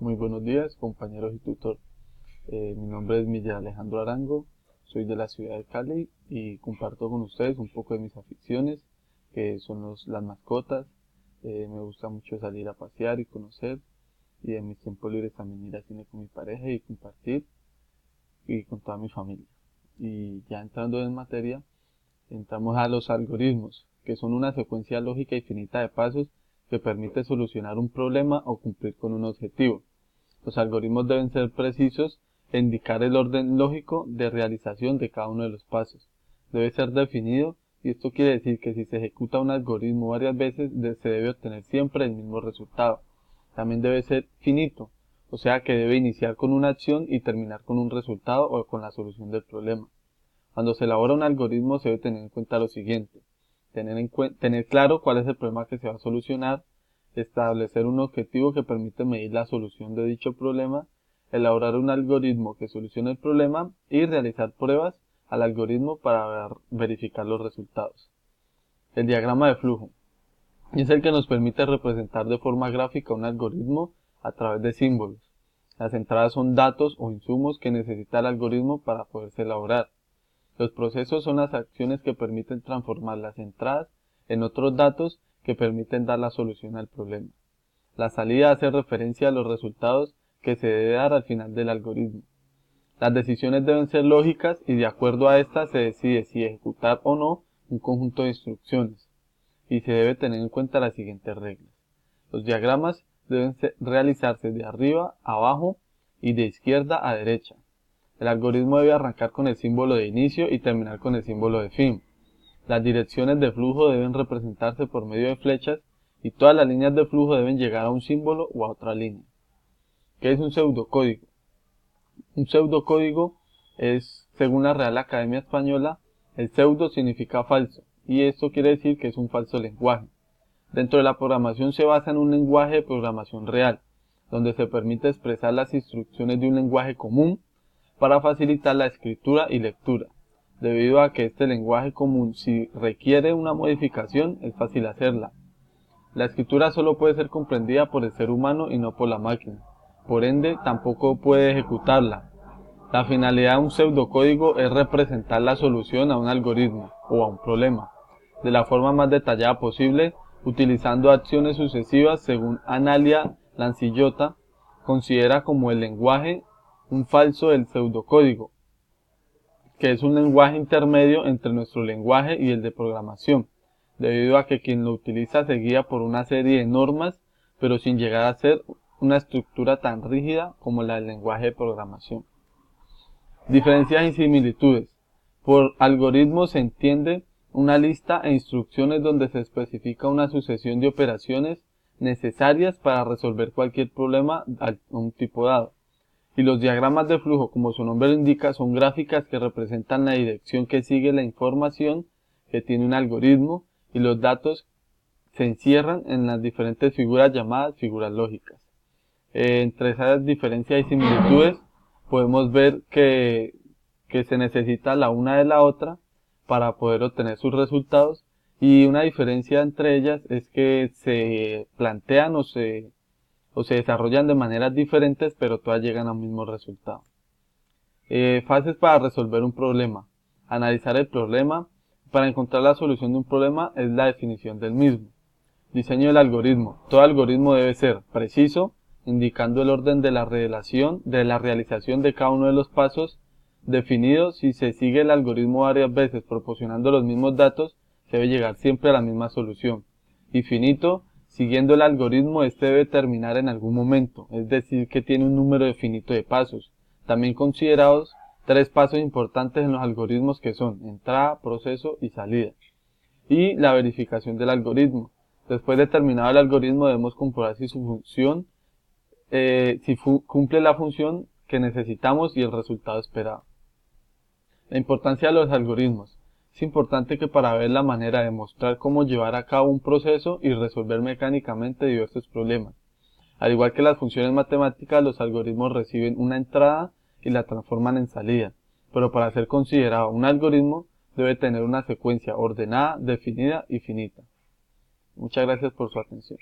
Muy buenos días, compañeros y tutor. Mi nombre es Miguel Alejandro Arango, soy de la ciudad de Cali y comparto con ustedes un poco de mis aficiones, que son las mascotas. Me gusta mucho salir a pasear y conocer, y en mis tiempos libres también ir al cine con mi pareja y compartir y con toda mi familia. Y ya entrando en materia, entramos a los algoritmos, que son una secuencia lógica y finita de pasos que permite solucionar un problema o cumplir con un objetivo. Los algoritmos deben ser precisos e indicar el orden lógico de realización de cada uno de los pasos. Debe ser definido, y esto quiere decir que si se ejecuta un algoritmo varias veces, se debe obtener siempre el mismo resultado. También debe ser finito, o sea que debe iniciar con una acción y terminar con un resultado o con la solución del problema. Cuando se elabora un algoritmo se debe tener en cuenta lo siguiente: tener claro cuál es el problema que se va a solucionar, establecer un objetivo que permite medir la solución de dicho problema, elaborar un algoritmo que solucione el problema y realizar pruebas al algoritmo para verificar los resultados. El diagrama de flujo es el que nos permite representar de forma gráfica un algoritmo a través de símbolos. Las entradas son datos o insumos que necesita el algoritmo para poderse elaborar. Los procesos son las acciones que permiten transformar las entradas en otros datos que permiten dar la solución al problema. La salida hace referencia a los resultados que se debe dar al final del algoritmo. Las decisiones deben ser lógicas y de acuerdo a estas se decide si ejecutar o no un conjunto de instrucciones. Y se debe tener en cuenta las siguientes reglas. Los diagramas deben realizarse de arriba a abajo y de izquierda a derecha. El algoritmo debe arrancar con el símbolo de inicio y terminar con el símbolo de fin. Las direcciones de flujo deben representarse por medio de flechas y todas las líneas de flujo deben llegar a un símbolo o a otra línea. ¿Qué es un pseudocódigo? Un pseudocódigo es, según la Real Academia Española, el pseudo significa falso, y esto quiere decir que es un falso lenguaje. Dentro de la programación se basa en un lenguaje de programación real, donde se permite expresar las instrucciones de un lenguaje común para facilitar la escritura y lectura. Debido a que este lenguaje común, si requiere una modificación, es fácil hacerla. La escritura solo puede ser comprendida por el ser humano y no por la máquina. Por ende, tampoco puede ejecutarla. La finalidad de un pseudocódigo es representar la solución a un algoritmo o a un problema de la forma más detallada posible, utilizando acciones sucesivas según Analia Lancillota considera como el lenguaje un falso del pseudocódigo, que es un lenguaje intermedio entre nuestro lenguaje y el de programación, debido a que quien lo utiliza se guía por una serie de normas, pero sin llegar a ser una estructura tan rígida como la del lenguaje de programación. Diferencias y similitudes. Por algoritmo se entiende una lista e instrucciones donde se especifica una sucesión de operaciones necesarias para resolver cualquier problema a un tipo dado. Y los diagramas de flujo, como su nombre lo indica, son gráficas que representan la dirección que sigue la información que tiene un algoritmo, y los datos se encierran en las diferentes figuras llamadas figuras lógicas. Entre esas diferencias y similitudes podemos ver que se necesita la una de la otra para poder obtener sus resultados, y una diferencia entre ellas es que se plantean o se desarrollan de maneras diferentes, pero todas llegan a un mismo resultado. Fases para resolver un problema. Analizar el problema. Para encontrar la solución de un problema es la definición del mismo. Diseño del algoritmo. Todo algoritmo debe ser preciso, indicando el orden de la realización de cada uno de los pasos. Definido: si se sigue el algoritmo varias veces proporcionando los mismos datos, se debe llegar siempre a la misma solución. Y finito: siguiendo el algoritmo, este debe terminar en algún momento, es decir, que tiene un número finito de pasos. También considerados tres pasos importantes en los algoritmos, que son entrada, proceso y salida. Y la verificación del algoritmo. Después de terminado el algoritmo, debemos comprobar si su función, cumple la función que necesitamos y el resultado esperado. La importancia de los algoritmos. Es importante que para ver la manera de mostrar cómo llevar a cabo un proceso y resolver mecánicamente diversos problemas. Al igual que las funciones matemáticas, los algoritmos reciben una entrada y la transforman en salida, pero para ser considerado un algoritmo debe tener una secuencia ordenada, definida y finita. Muchas gracias por su atención.